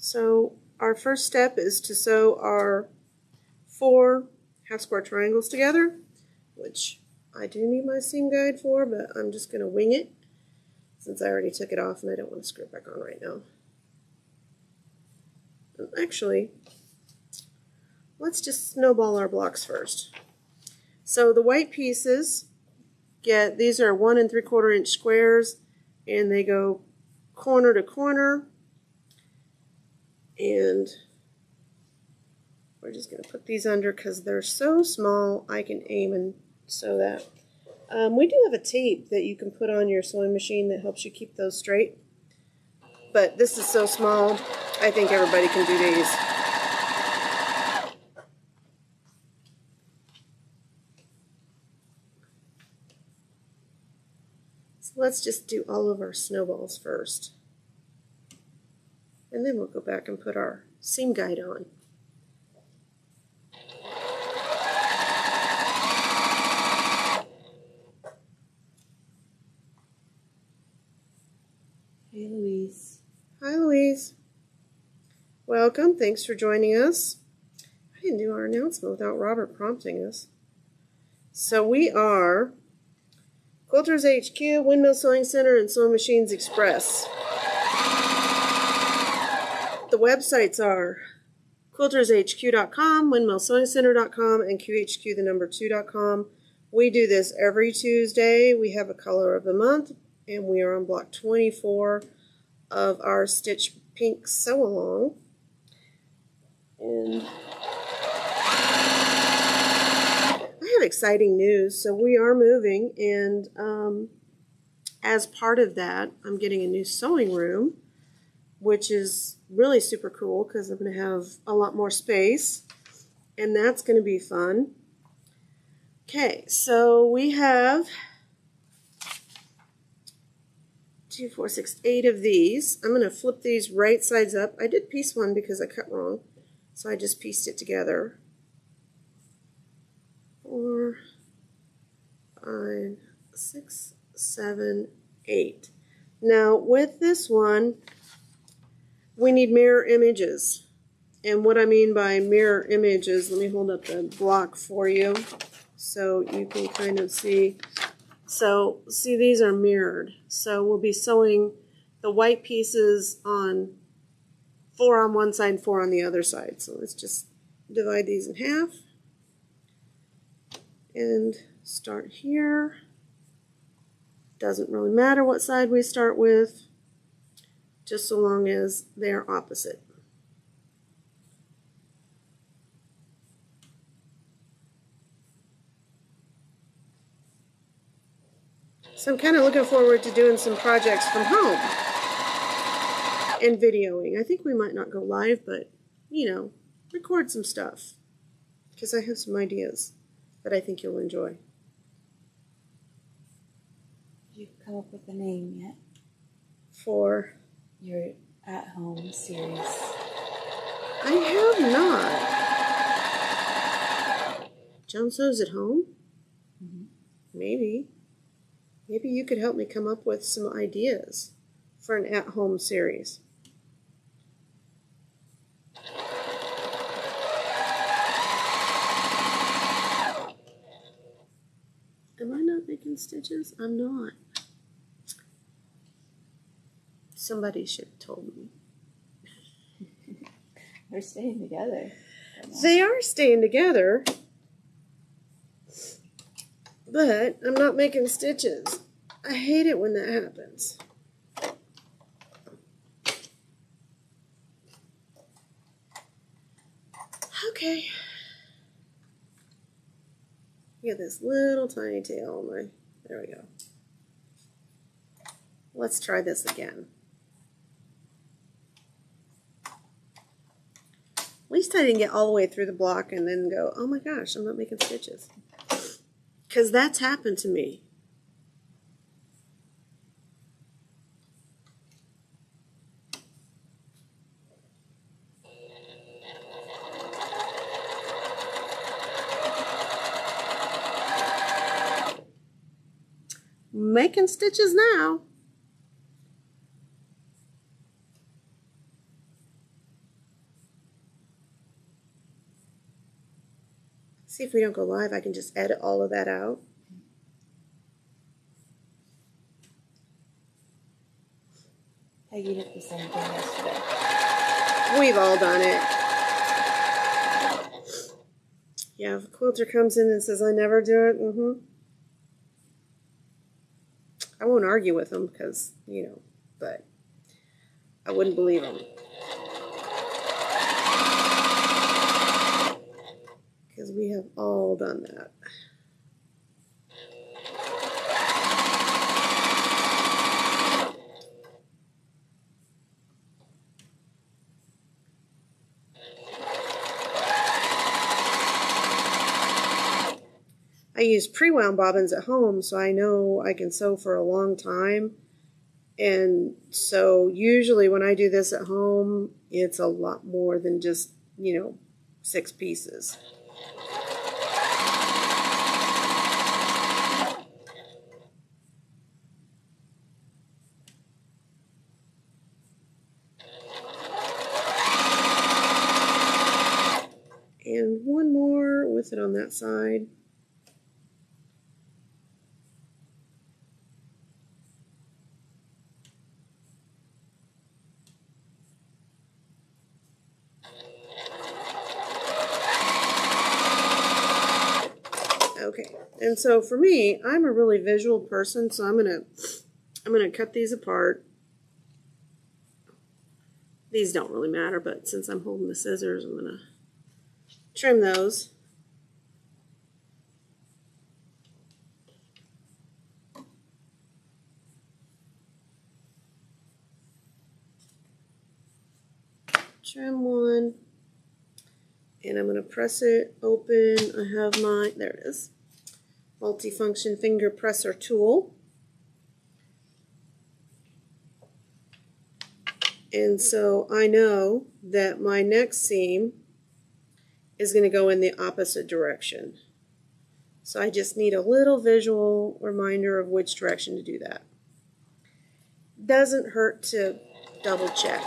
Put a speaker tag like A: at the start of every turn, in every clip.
A: So our first step is to sew our 4 half square triangles together, which I do need my seam guide for, but I'm just going to wing it since I already took it off and I don't want to screw it back on right now. Actually, let's just snowball our blocks first. So the white pieces these are 1 3/4 inch squares, and they go corner to corner, and we're just going to put these under because they're so small I can aim and sew that. We do have a tape that you can put on your sewing machine that helps you keep those straight, but this is so small I think everybody can do these. So let's just do all of our snowballs first, and then we'll go back and put our seam guide on.
B: Hey, Louise.
A: Hi, Louise. Welcome. Thanks for joining us. I didn't do our announcement without Robert prompting us. So we are Quilters HQ, Windmill Sewing Center, and Sewing Machines Express. The websites are quiltershq.com, windmillsewingcenter.com, and qhq2.com. We do this every Tuesday. We have a color of the month, and we are on block 24 of our Stitch Pink Sew Along. And I have exciting news. So we are moving, and as part of that, I'm getting a new sewing room, which is really super cool because I'm going to have a lot more space, and that's going to be fun. Okay, so we have 2, 4, 6, 8 of these. I'm going to flip these right sides up. I did piece one because I cut wrong, so I just pieced it together. 4, 5, 6, 7, 8. Now with this one, we need mirror images. And what I mean by mirror images, let me hold up the block for you so you can kind of see. So see, these are mirrored. So we'll be sewing the white pieces on 4 on one side and 4 on the other side. So let's just divide these in half and start here. Doesn't really matter what side we start with, just so long as they're opposite. So I'm kind of looking forward to doing some projects from home and videoing. I think we might not go live, but, you know, record some stuff because I have some ideas that I think you'll enjoy.
B: Did you come up with a name yet?
A: For
B: your at-home series?
A: I have not. JoanSews at home?
B: Mm-hmm.
A: Maybe. Maybe you could help me come up with some ideas for an at-home series. Am I not making stitches? I'm not. Somebody should have told me.
B: They're staying together.
A: They are staying together, but I'm not making stitches. I hate it when that happens. Okay. Get this little tiny tail on my, there we go. Let's try this again. At least I didn't get all the way through the block and then go, oh my gosh, I'm not making stitches. Because that's happened to me. Making stitches now. See if we don't go live, I can just edit all of that out.
B: Peggy did the same thing yesterday.
A: We've all done it. Yeah, if a quilter comes in and says, I never do it, I won't argue with them because, but I wouldn't believe them. Because we have all done that. I use pre-wound bobbins at home, so I know I can sew for a long time. And so usually when I do this at home, it's a lot more than just, 6 pieces. And one more with it on that side. Okay, and so for me, I'm a really visual person, so I'm gonna cut these apart. These don't really matter, but since I'm holding the scissors, I'm gonna trim those. Trim one, and I'm going to press it open. I have my, there it is, multifunction finger presser tool. And so I know that my next seam is going to go in the opposite direction. So I just need a little visual reminder of which direction to do that. Doesn't hurt to double check.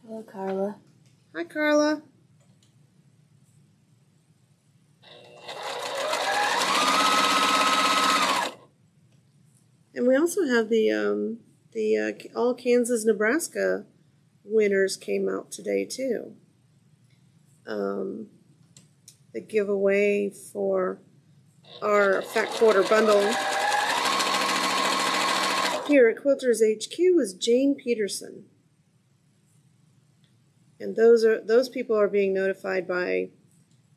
B: Hello, Carla.
A: Hi, Carla. And we also have the All Kansas Nebraska winners came out today too. The giveaway for our Fat Quarter bundle here at Quilters HQ was Jane Peterson. And those people are being notified by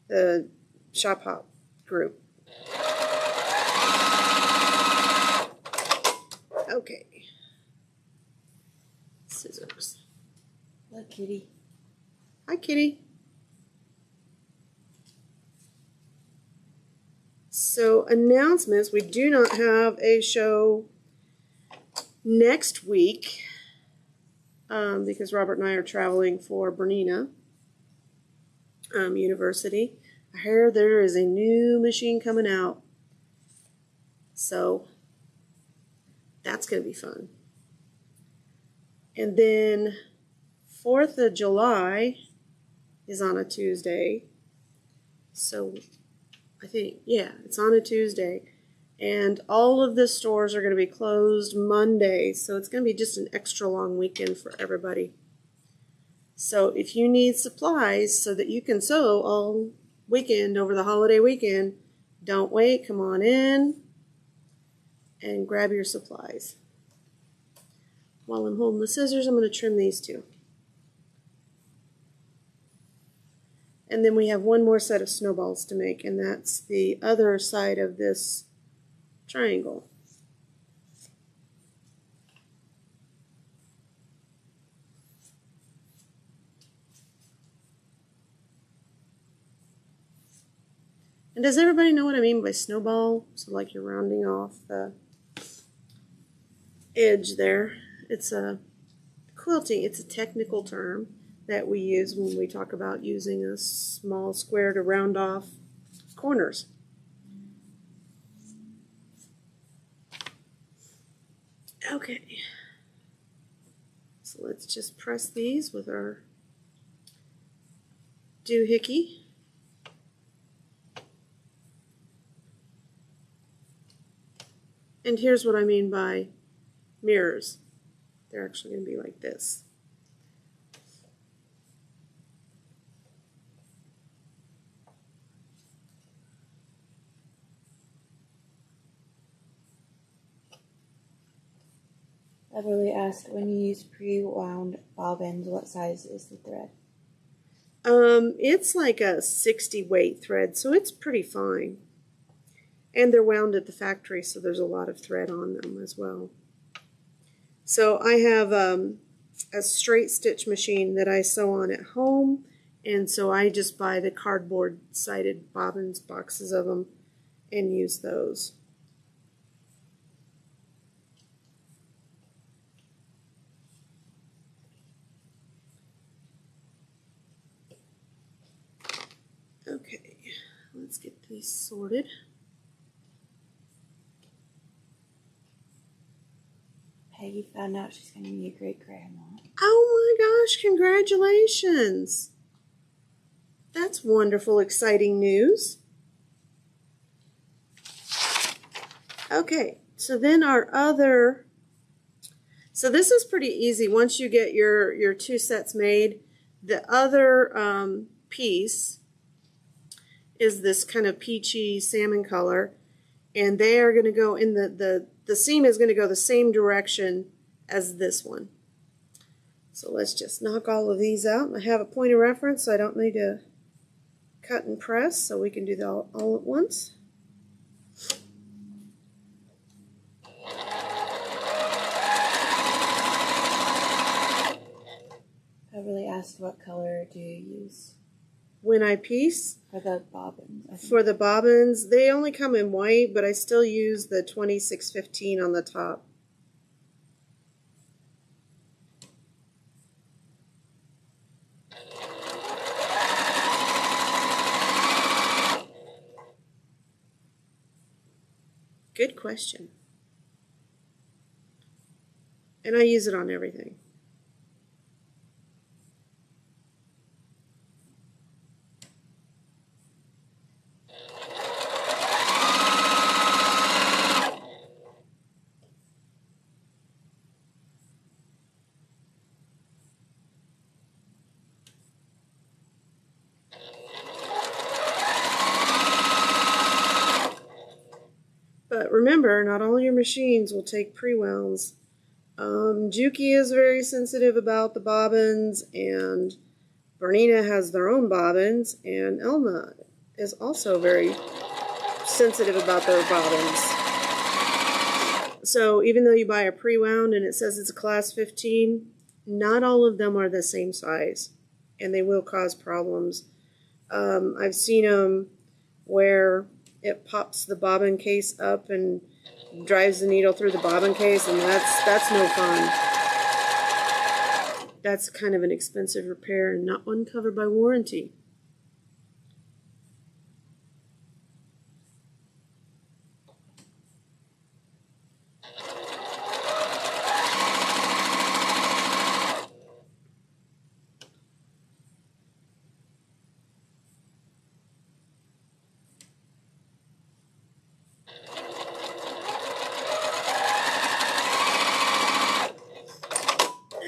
A: the Shop Hop group. Okay. Scissors.
B: Hello, kitty.
A: Hi, kitty. So, announcements. We do not have a show next week because Robert and I are traveling for Bernina University. I hear there is a new machine coming out. So, that's going to be fun. And then 4th of July is on a Tuesday. So I think, yeah, it's on a Tuesday. And all of the stores are going to be closed Monday. So it's going to be just an extra long weekend for everybody. So if you need supplies so that you can sew all weekend over the holiday weekend, don't wait. Come on in and grab your supplies. While I'm holding the scissors, I'm going to trim these two. And then we have one more set of snowballs to make, and that's the other side of this triangle. And does everybody know what I mean by snowball? So like you're rounding off the edge there. It's a quilting. It's a technical term that we use when we talk about using a small square to round off corners. Okay. So let's just press these with our doohickey. And here's what I mean by mirrors. They're actually going to be like this.
B: Beverly asked, when you use pre-wound bobbins, what size is the thread?
A: It's like a 60 weight thread, so it's pretty fine. And they're wound at the factory, so there's a lot of thread on them as well. So I have a straight stitch machine that I sew on at home, and so I just buy the cardboard sided bobbins, boxes of them, and use those. Okay, let's get these sorted.
B: Peggy found out she's going to be a great-grandma.
A: Oh my gosh, congratulations! That's wonderful, exciting news. Okay, so then so this is pretty easy. Once you get your two sets made, the other piece is this kind of peachy salmon color, and they are going to go in the seam is going to go the same direction as this one. So let's just knock all of these out. I have a point of reference, so I don't need to cut and press, so we can do that all at once.
B: Beverly asked, what color do you use
A: When I piece,
B: for the bobbins? I think.
A: for the bobbins, they only come in white, but I still use the 2615 on the top. Good question. And I use it on everything. But remember, not all your machines will take pre-wounds. Juki is very sensitive about the bobbins, and Bernina has their own bobbins, and Elma is also very sensitive about their bobbins. So even though you buy a pre-wound and it says it's a class 15, not all of them are the same size, and they will cause problems. I've seen them where it pops the bobbin case up and drives the needle through the bobbin case, and that's no fun. That's kind of an expensive repair and not one covered by warranty.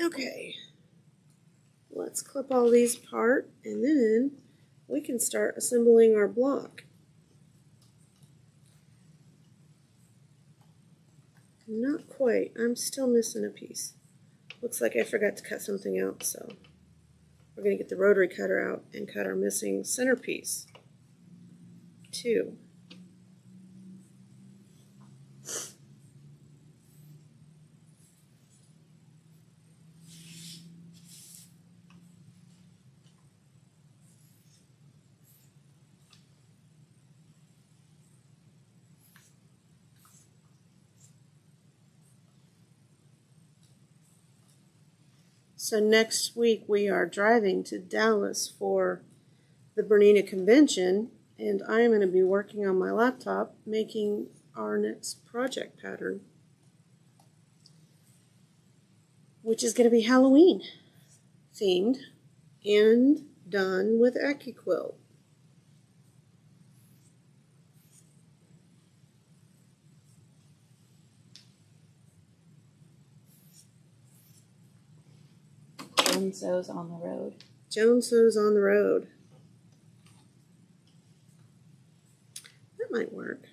A: Okay, let's clip all these apart, and then we can start assembling our block. Not quite. I'm still missing a piece. Looks like I forgot to cut something out, so we're going to get the rotary cutter out and cut our missing centerpiece too. So next week we are driving to Dallas for the Bernina Convention, and I'm going to be working on my laptop making our next project pattern. which is going to be Halloween themed and done with AccuQuilt.
B: JoanSews on the road.
A: JoanSews on the road. That might work.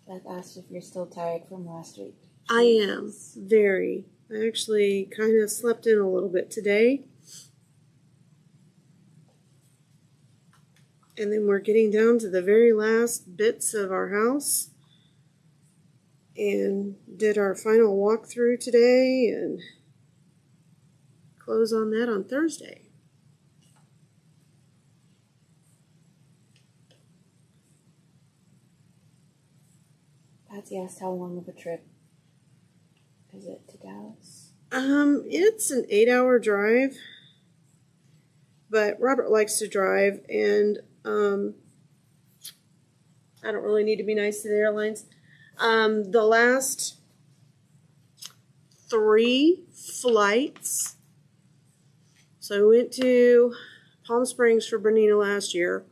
B: Beth asked if you're still tired from last week.
A: I am. Very. I actually kind of slept in a little bit today. And then we're getting down to the very last bits of our house. And did our final walkthrough today and close on that on Thursday.
B: Patsy asked how long of a trip is it to Dallas?
A: It's an 8-hour drive, but Robert likes to drive, and I don't really need to be nice to the airlines. The last 3 flights, so we went to Palm Springs for Bernina last year.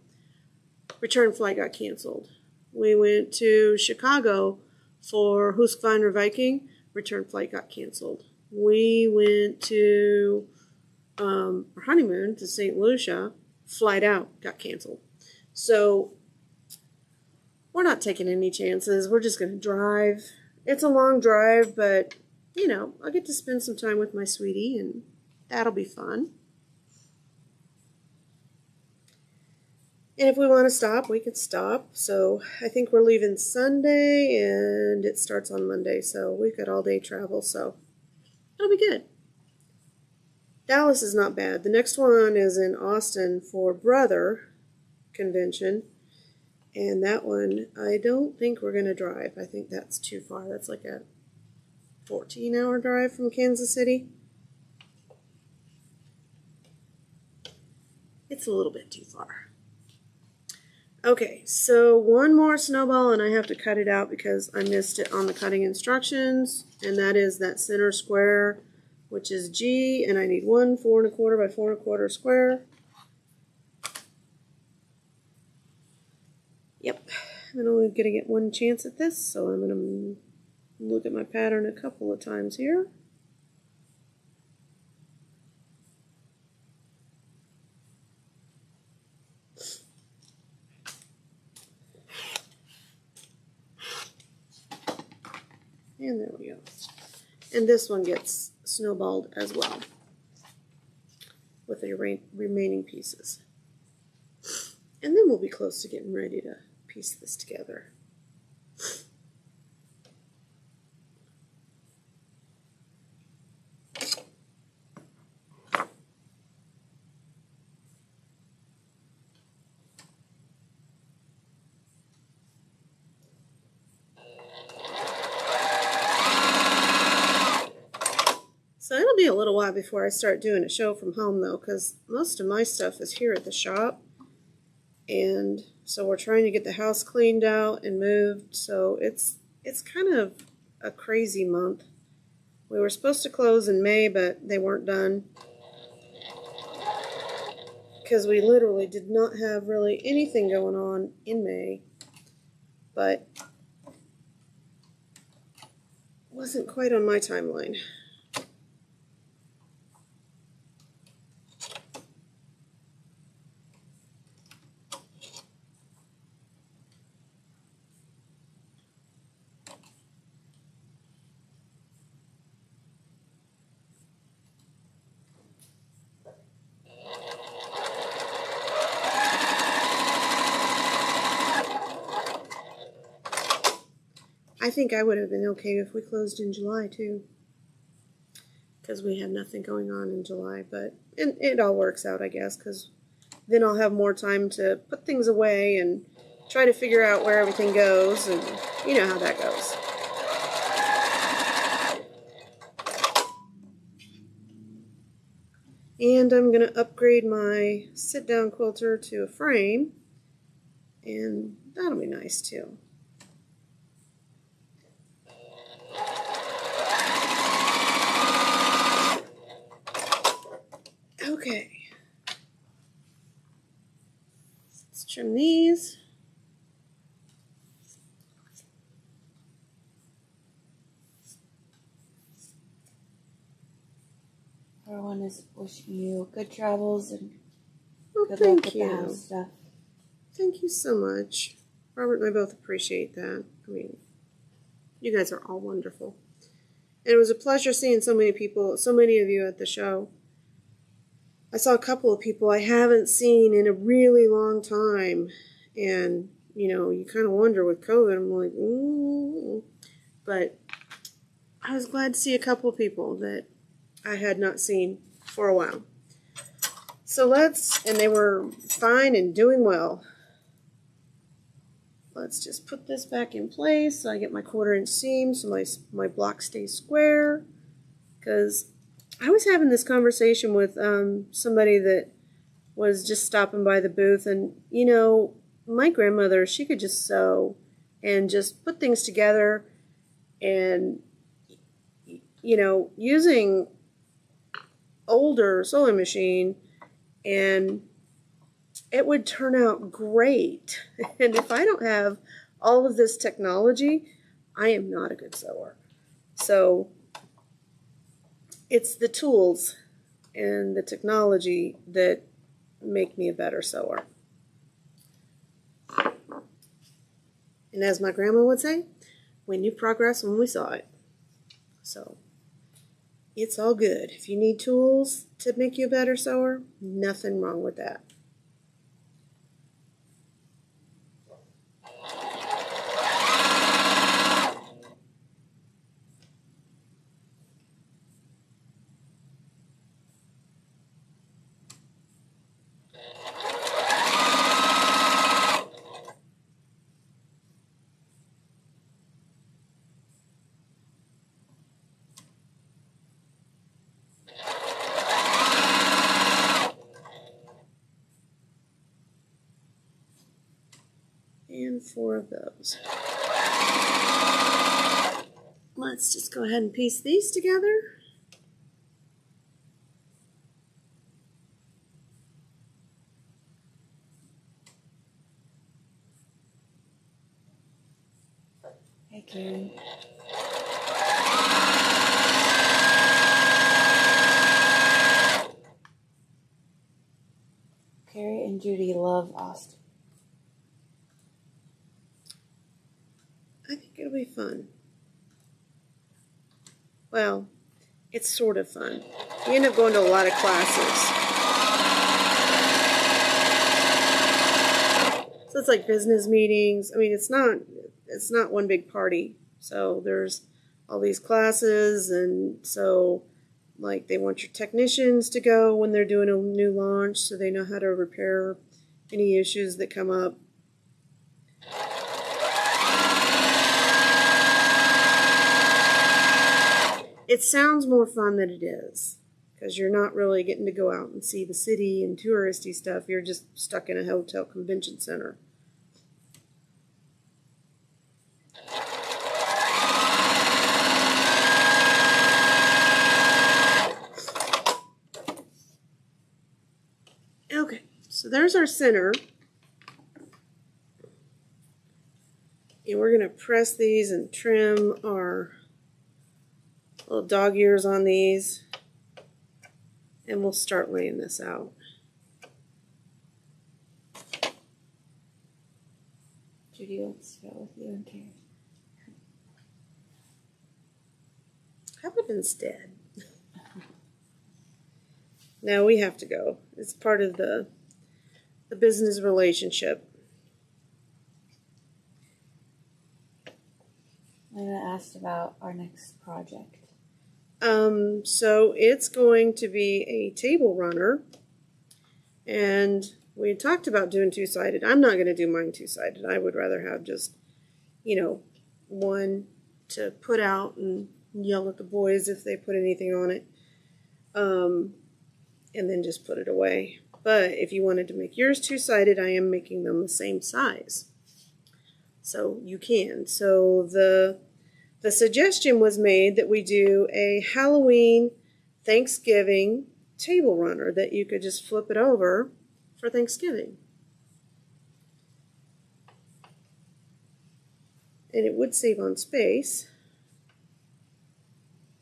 A: Return flight got canceled. We went to Chicago for Husqvarna Viking. Return flight got canceled. We went to our honeymoon to St. Lucia. Flight out got canceled. So we're not taking any chances. We're just going to drive. It's a long drive, but, you know, I'll get to spend some time with my sweetie, and that'll be fun. And if we want to stop, we could stop. So I think we're leaving Sunday, and it starts on Monday. So we've got all day travel, so it'll be good. Dallas is not bad. The next one is in Austin for Brother Convention. And that one, I don't think we're going to drive. I think that's too far. That's like a 14-hour drive from Kansas City. It's a little bit too far. Okay, so one more snowball, and I have to cut it out because I missed it on the cutting instructions, and that is that center square, which is G, and I need one 4 1/4 by 4 1/4 square. Yep, I'm only going to get one chance at this, so I'm going to look at my pattern a couple of times here. And there we go. And this one gets snowballed as well with the remaining pieces. And then we'll be close to getting ready to piece this together. So it'll be a little while before I start doing a show from home, though, because most of my stuff is here at the shop. And so we're trying to get the house cleaned out and moved. So it's kind of a crazy month. We were supposed to close in May, but they weren't done. Because we literally did not have really anything going on in May. But it wasn't quite on my timeline. I think I would have been okay if we closed in July, too. Because we had nothing going on in July. But it all works out, I guess, because then I'll have more time to put things away and try to figure out where everything goes. And you know how that goes. And I'm going to upgrade my sit-down quilter to a frame. And that'll be nice, too.
B: John is wishing you good travels and
A: Well,
B: good luck
A: thank
B: with the
A: you.
B: house stuff.
A: Thank you so much. Robert and I both appreciate that. I mean, you guys are all wonderful. And it was a pleasure seeing so many people, so many of you at the show. I saw a couple of people I haven't seen in a really long time. And, you know, you kind of wonder with COVID, I'm like, But I was glad to see a couple of people that I had not seen for a while. So and they were fine and doing well. Let's just put this back in place so I get my 1/4-inch seam so my block stays square. Because I was having this conversation with somebody that was just stopping by the booth, and you know, my grandmother, she could just sew and just put things together, and you know, using older sewing machine, and it would turn out great. And if I don't have all of this technology, I am not a good sewer. So it's the tools and the technology that make me a better sewer. And as my grandma would say, we knew progress when we saw it. So it's all good. If you need tools to make you a better sewer, nothing wrong with that. And 4 of those. Let's just go ahead and piece these together.
B: Hey, Karen. Carrie and Judy love Austin.
A: I think it'll be fun. Well, it's sort of fun. You end up going to a lot of classes. So it's like business meetings. I mean, it's not one big party. So there's all these classes, and so like they want your technicians to go when they're doing a new launch so they know how to repair any issues that come up. It sounds more fun than it is, because you're not really getting to go out and see the city and touristy stuff. You're just stuck in a hotel convention center. Okay, so there's our center. And we're going to press these and trim our little dog ears on these. And we'll start laying this out.
B: Judy wants to go with you and Carrie.
A: How about instead? No, we have to go. It's part of the business relationship.
B: Lena asked about our next project.
A: So it's going to be a table runner, and we had talked about doing 2-sided. I'm not going to do mine 2-sided. I would rather have just, you know, one to put out and yell at the boys if they put anything on it, and then just put it away. But if you wanted to make yours 2-sided, I am making them the same size, so you can. So the suggestion was made that we do a Halloween Thanksgiving table runner that you could just flip it over for Thanksgiving. And it would save on space,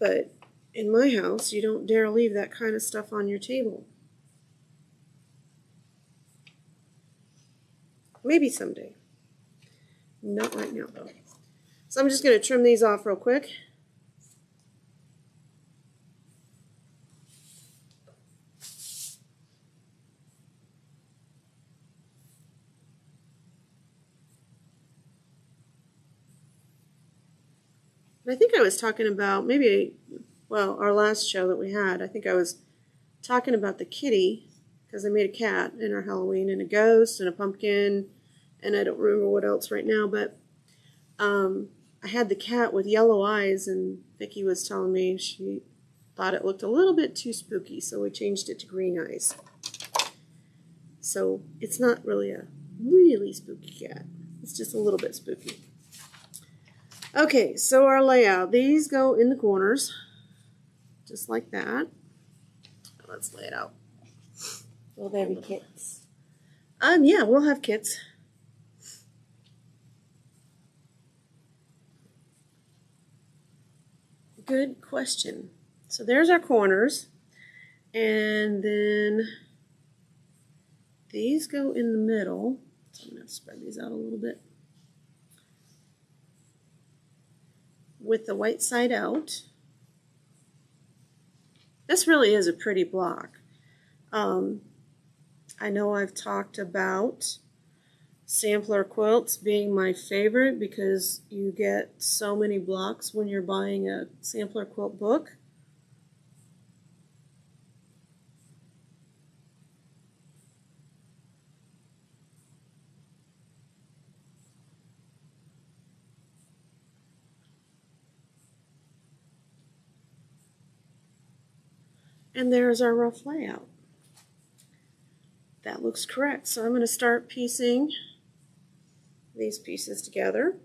A: but in my house, you don't dare leave that kind of stuff on your table. Maybe someday. Not right now, though. So I'm just going to trim these off real quick. And I think I was talking about our last show that we had, I think I was talking about the kitty, because I made a cat in our Halloween, and a ghost, and a pumpkin, and I don't remember what else right now, but I had the cat with yellow eyes, and Vicki was telling me she thought it looked a little bit too spooky, so we changed it to green eyes. So it's not really a really spooky cat. It's just a little bit spooky. Okay, so our layout. These go in the corners, just like that. Let's lay it out.
B: Will there be kits?
A: Yeah, we'll have kits. Good question. So there's our corners, and then these go in the middle. So I'm going to spread these out a little bit with the white side out. This really is a pretty block. I know I've talked about sampler quilts being my favorite because you get so many blocks when you're buying a sampler quilt book. And there's our rough layout. That looks correct. So I'm going to start piecing these pieces together.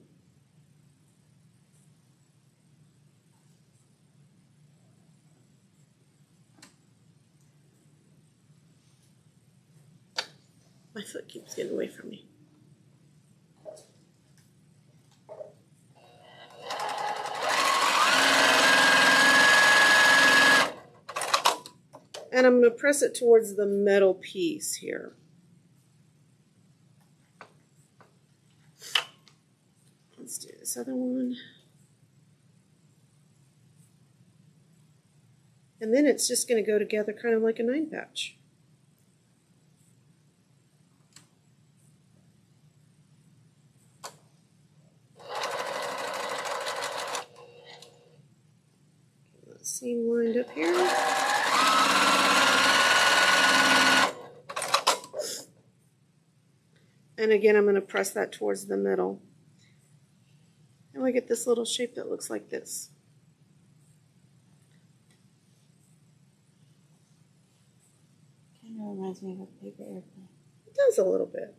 A: My foot keeps getting away from me. And I'm going to press it towards the metal piece here. Let's do this other one. And then it's just going to go together kind of like a 9-patch. Get that seam lined up here. And again, I'm going to press that towards the middle. And we get this little shape that looks like this.
B: Kind of reminds me of a paper airplane.
A: It does a little bit.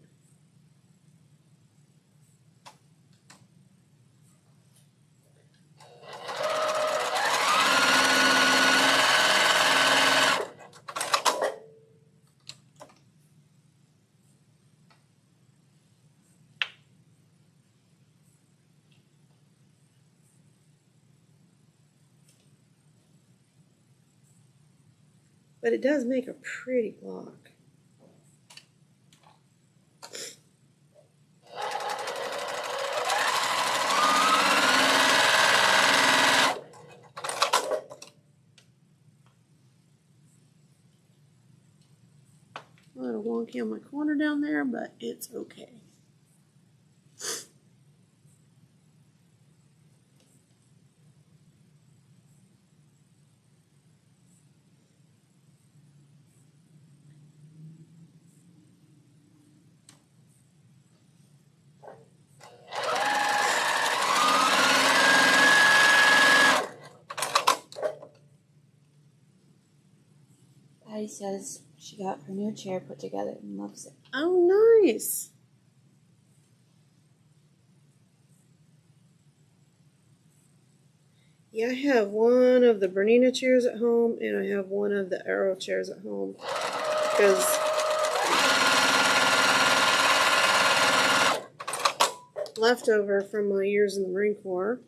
A: But it does make a pretty block. A little wonky on my corner down there, but it's okay.
B: Patty says she got her new chair put together and loves it.
A: Oh, nice. Yeah, I have one of the Bernina chairs at home, and I have one of the Arrow chairs at home. Because leftover from my years in the Marine Corps,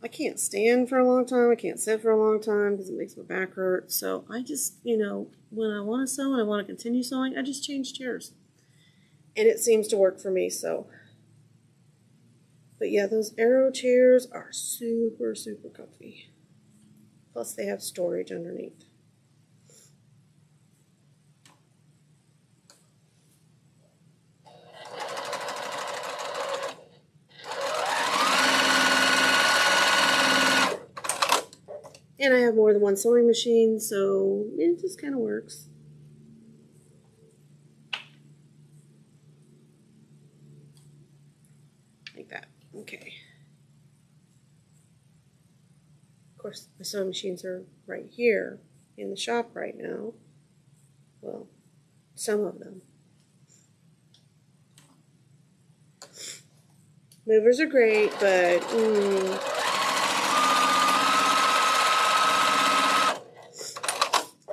A: I can't stand for a long time. I can't sit for a long time because it makes my back hurt. So I just, when I want to sew and I want to continue sewing, I just change chairs. And it seems to work for me, so. But yeah, those Aero chairs are super, super comfy. Plus they have storage underneath. And I have more than one sewing machine, so it just kind of works. Like that. Okay. Of course, my sewing machines are right here in the shop right now. Well, some of them. Movers are great, but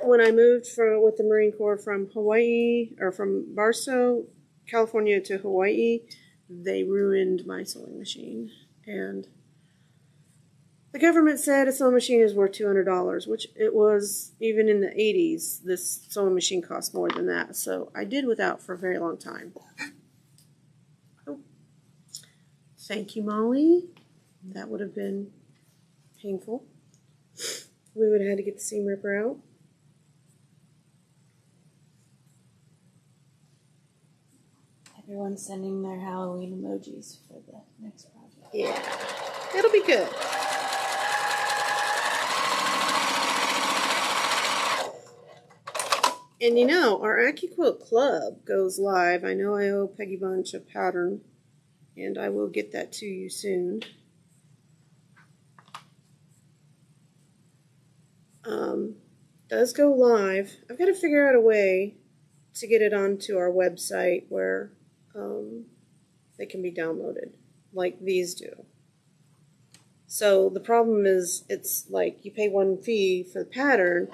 A: when I moved with the Marine Corps from Hawaii, or from Barstow, California to Hawaii, they ruined my sewing machine. And the government said a sewing machine is worth $200, which it was even in the 80s. This sewing machine cost more than that. So I did without for a very long time. Oh. Thank you, Molly. That would have been painful. We would have had to get the seam ripper out.
B: Everyone's sending their Halloween emojis for the next project.
A: Yeah, it'll be good. And our AccuQuilt Club goes live. I know I owe Peggy Bunch a pattern, and I will get that to you soon. Does go live. I've got to figure out a way to get it onto our website where they can be downloaded, like these do. So the problem is, it's like you pay one fee for the pattern,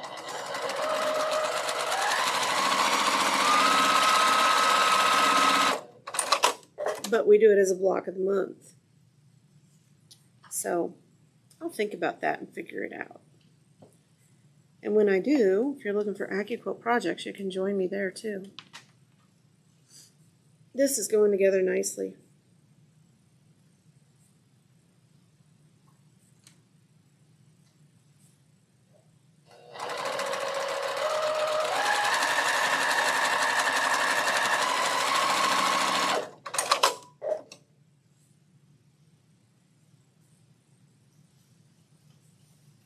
A: but we do it as a block of the month. So I'll think about that and figure it out. And when I do, if you're looking for AccuQuilt projects, you can join me there too. This is going together nicely.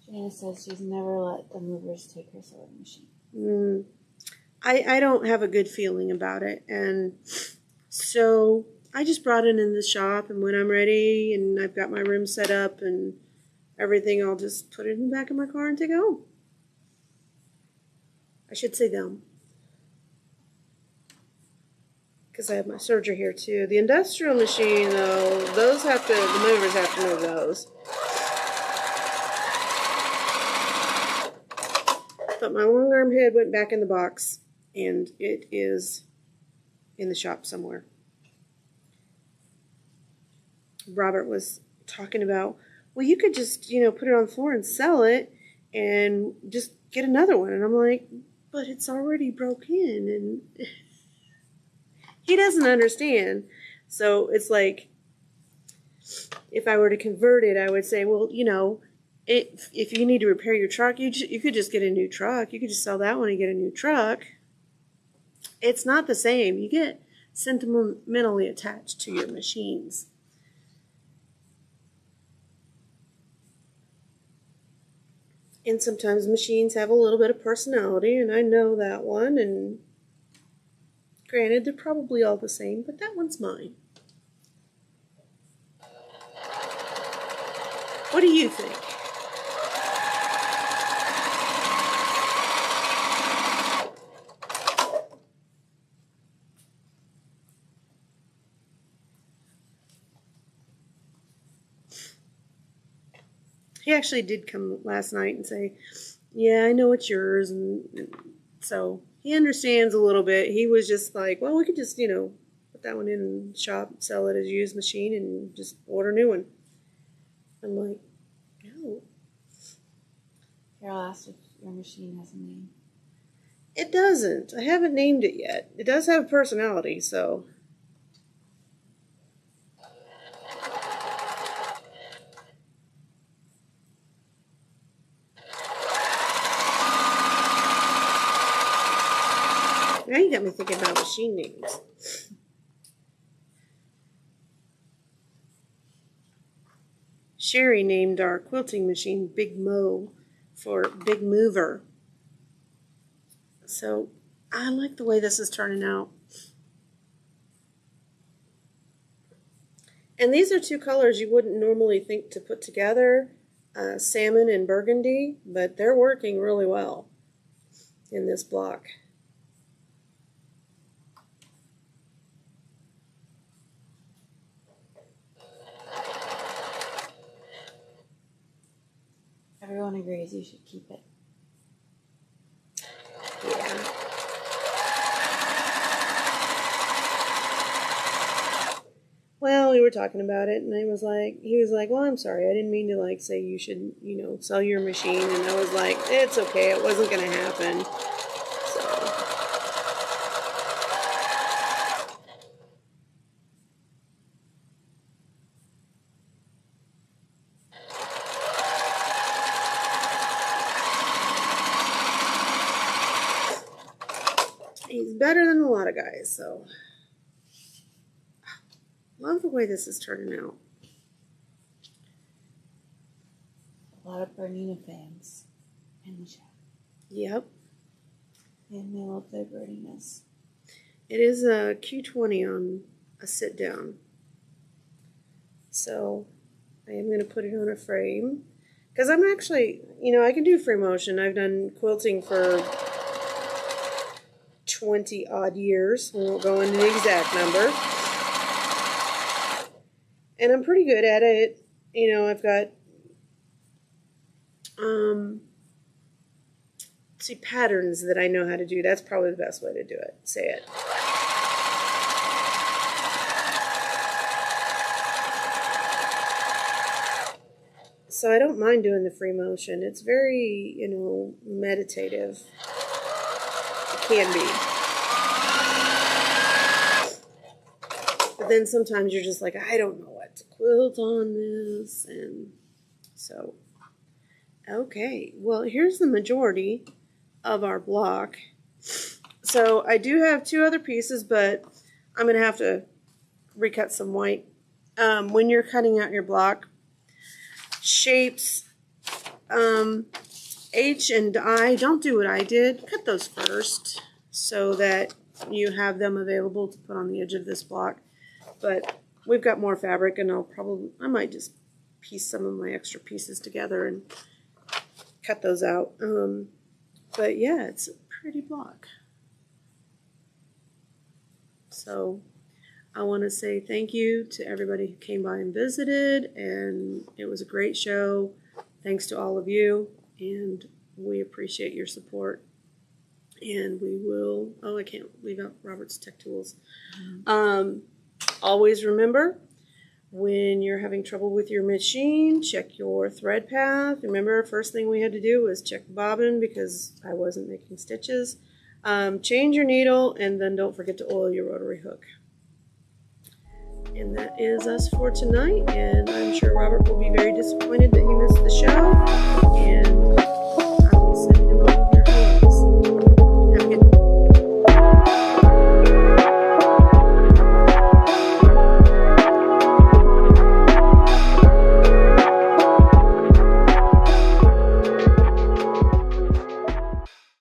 B: Jana says she's never let the movers take her sewing machine.
A: I don't have a good feeling about it, and so I just brought it in the shop, and when I'm ready and I've got my room set up and everything, I'll just put it in the back of my car and take it home. I should say them, because I have my serger here too. The industrial machine, though, the movers have to move those. But my long arm head went back in the box, and it is in the shop somewhere. Robert was talking about, well, you could just, put it on the floor and sell it and just get another one. And I'm like, but it's already broke in, and he doesn't understand. So it's like, if I were to convert it, I would say, well, if you need to repair your truck, you could just get a new truck. You could just sell that one and get a new truck. It's not the same. You get sentimentally attached to your machines. And sometimes machines have a little bit of personality, and I know that one. And granted, they're probably all the same, but that one's mine. What do you think? He actually did come last night and say, yeah, I know it's yours. And so he understands a little bit. He was just like, well, we could just, put that one in the shop, sell it as a used machine, and just order a new one. I'm like,
B: asked if your machine has a name.
A: It doesn't. I haven't named it yet. It does have personality, so. Now you got me thinking about machine names. Sherry named our quilting machine Big Mo for Big Mover. So I like the way this is turning out. And these are two colors you wouldn't normally think to put together, salmon and burgundy, but they're working really well in this block.
B: Everyone agrees you should keep it.
A: Yeah. Well, we were talking about it, and he was like, well, I'm sorry, I didn't mean to like say you should, sell your machine, and I was like, it's okay, it wasn't gonna happen. So. He's better than a lot of guys, so. Love the way this is turning out.
B: A lot of Bernina fans in the chat.
A: Yep.
B: And they love their Berninas.
A: It is a Q20 on a sit down. So I am going to put it on a frame. Because I'm actually, I can do free motion. I've done quilting for 20 odd years. We won't go into the exact number. And I'm pretty good at it. I've got patterns that I know how to do. That's probably the best way to do it. Say it. So I don't mind doing the free motion. It's very, meditative. It can be. But then sometimes you're just like, I don't know what to quilt on this. And so, okay. Well, here's the majority of our block. So I do have two other pieces, but I'm going to have to recut some white. When you're cutting out your block, shapes H and I, don't do what I did. Cut those first so that you have them available to put on the edge of this block. But we've got more fabric, and I might just piece some of my extra pieces together and cut those out. But yeah, it's a pretty block. So I want to say thank you to everybody who came by and visited, and it was a great show. Thanks to all of you, and we appreciate your support. And we will, I can't leave out Robert's Tech Tools. Always remember, when you're having trouble with your machine, check your thread path. Remember, first thing we had to do was check the bobbin because I wasn't making stitches. Change your needle, and then don't forget to oil your rotary hook. And that is us for tonight, and I'm sure Robert will be very disappointed that he missed the show. And